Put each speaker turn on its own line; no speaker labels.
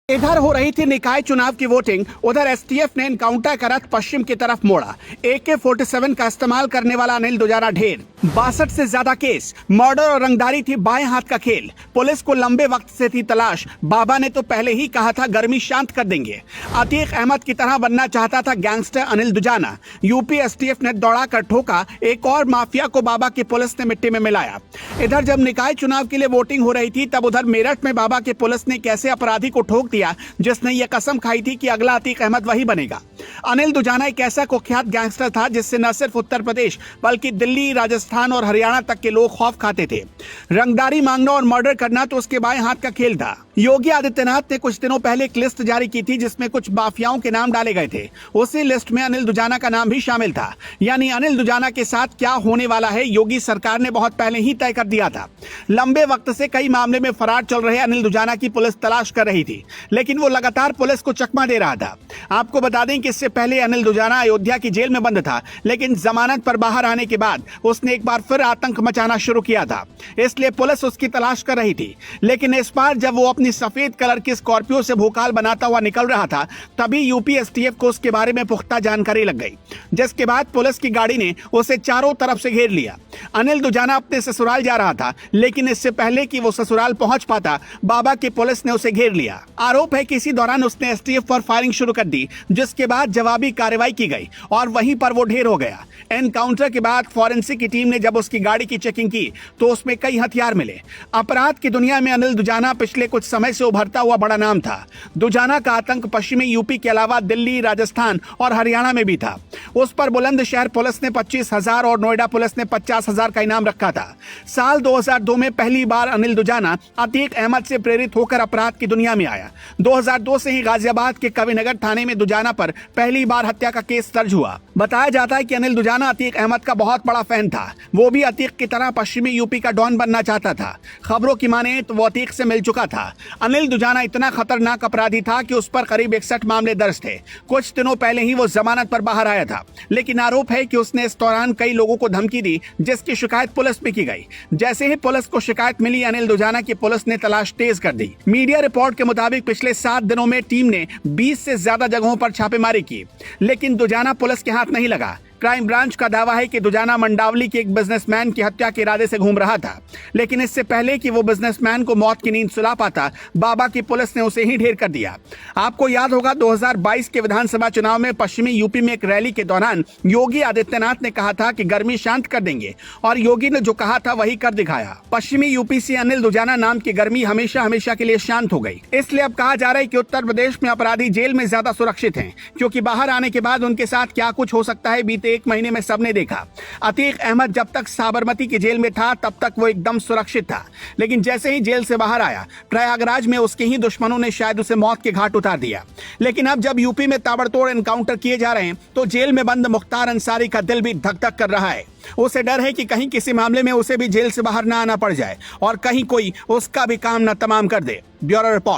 इधर हो रही थी निकाय चुनाव की वोटिंग, उधर एसटीएफ ने एनकाउंटर का रथ पश्चिम की तरफ मोड़ा। AK-47 का इस्तेमाल करने वाला अनिल दुजाना ढेर। 62 से ज्यादा केस, मर्डर और रंगदारी थी बाएं हाथ का खेल। पुलिस को लंबे वक्त से थी तलाश। बाबा ने तो पहले ही कहा था गर्मी शांत कर देंगे। अतीक अहमद की तरह बनना चाहता था gangster Anil Dujana. UP STF ने दौड़ा कर ठोका। एक और माफिया को बाबा की पुलिस ने मिट्टी में मिलाया। इधर जब निकाय चुनाव के लिए वोटिंग हो रही थी, तब उधर मेरठ में बाबा की पुलिस ने कैसे अपराधी को ठोक दिया जिसने ये कसम खाई थी कि अगला अतीक अहमद वही बनेगा। अनिल दुजाना एक ऐसा कुख्यात गैंगस्टर था जिससे न सिर्फ उत्तर प्रदेश बल्कि दिल्ली, राजस्थान और हरियाणा तक के लोग खौफ खाते थे। रंगदारी मांगना और मर्डर करना तो उसके बाएं हाथ का खेल था। योगी आदित्यनाथ ने कुछ दिनों पहले एक लिस्ट जारी की थी जिसमें कुछ माफियाओं के नाम डाले गए थे। उसी लिस्ट में अनिल दुजाना का नाम भी शामिल था। यानी अनिल दुजाना के साथ क्या होने वाला है योगी सरकार ने बहुत पहले ही तय कर दिया था। लंबे वक्त से कई मामले में फरार चल रहे अनिल दुजाना की पुलिस तलाश कर रही थी, लेकिन वो लगातार पुलिस को चकमा दे रहा था। आपको बता दें कि इससे पहले अनिल दुजाना अयोध्या की जेल में बंद था, लेकिन जमानत पर बाहर आने के बाद उसने एक बार फिर आतंक मचाना शुरू किया था। इसलिए पुलिस उसकी तलाश कर रही थी। लेकिन इस बार जब वो अपनी सफेद कलर की स्कॉर्पियो से भोकाल बनाता हुआ निकल रहा था, तभी यूपी एसटीएफ को उसके बारे में पुख्ता जानकारी लग गई, जिसके बाद पुलिस की गाड़ी ने उसे चारों तरफ से घेर लिया। अनिल दुजाना अपने ससुराल जा रहा था, लेकिन इससे पहले कि वो ससुराल पहुंच पाता, बाबा की पुलिस ने उसे घेर लिया। आरोप है कि इसी दौरान उसने एसटीएफ पर फायरिंग शुरू कर दी, जिसके बाद जवाबी कार्रवाई की गई और वहीं पर वो ढेर हो गया। एनकाउंटर के बाद फॉरेंसिक की टीम ने जब उसकी गाड़ी की चेकिंग की तो उसमें कई हथियार मिले। अपराध की दुनिया में अनिल दुजाना पिछले कुछ समय से उभरता हुआ बड़ा नाम था। दुजाना का आतंक पश्चिमी यूपी के अलावा दिल्ली, राजस्थान और हरियाणा में भी था। उस पर बुलंदशहर पुलिस ने 25,000 और नोएडा पुलिस ने 50,000 का इनाम रखा था। साल 2002 में पहली बार अनिल दुजाना अतीक अहमद से प्रेरित होकर अपराध की दुनिया में आया। 2002 से ही गाजियाबाद के कविनगर थाने में दुजाना पर पहली बार हत्या का केस दर्ज हुआ। बताया जाता है कि अनिल दुजाना अतीक अहमद का बहुत बड़ा फैन था। वो भी अतीक की तरह पश्चिमी यूपी का डॉन बनना चाहता था। खबरों की माने तो वो अतीक से मिल चुका था। अनिल दुजाना इतना खतरनाक अपराधी था कि उस पर करीब 61 मामले दर्ज थे। कुछ दिनों पहले ही वो जमानत पर बाहर आया था, लेकिन आरोप है कि उसने इस दौरान कई लोगों को धमकी दी, जिसकी शिकायत पुलिस में की गई। जैसे ही पुलिस को शिकायत मिली, अनिल दुजाना की पुलिस ने तलाश तेज कर दी। मीडिया रिपोर्ट के मुताबिक पिछले 7 दिनों में टीम ने 20 से ज्यादा जगहों पर छापेमारी की, लेकिन दुजाना पुलिस के हाथ नहीं लगा। क्राइम ब्रांच का दावा है कि दुजाना मंडावली के एक बिजनेसमैन की हत्या के इरादे से घूम रहा था, लेकिन इससे पहले कि वो बिजनेसमैन को मौत की नींद सुला पाता, बाबा की पुलिस ने उसे ही ढेर कर दिया। आपको याद होगा 2022 के विधानसभा चुनाव में पश्चिमी यूपी में एक रैली के दौरान योगी आदित्यनाथ ने कहा था कि गर्मी शांत कर देंगे, और योगी ने जो कहा था वही कर दिखाया। पश्चिमी यूपी से अनिल दुजाना नाम की गर्मी हमेशा हमेशा के लिए शांत हो गई। इसलिए अब कहा जा रहा है कि उत्तर प्रदेश में अपराधी जेल में ज्यादा सुरक्षित हैं, क्योंकि बाहर आने के बाद उनके साथ क्या कुछ हो सकता है बीते 1 महीने में सबने देखा। अतीक अहमद जब तक साबरमती की जेल में था तब तक वो एकदम सुरक्षित था, लेकिन जैसे ही जेल से बाहर आया, प्रयागराज में उसके ही दुश्मनों ने शायद उसे मौत के घाट उतार दिया। लेकिन अब जब यूपी में ताबड़तोड़ एनकाउंटर किए जा रहे हैं, तो जेल में बंद मुख्तार अंसारी का दिल भी धक धक कर रहा है। उसे डर है कि कहीं किसी मामले में उसे भी जेल से बाहर ना आना पड़ जाए और कहीं कोई उसका भी काम ना तमाम कर दे। Bureau report.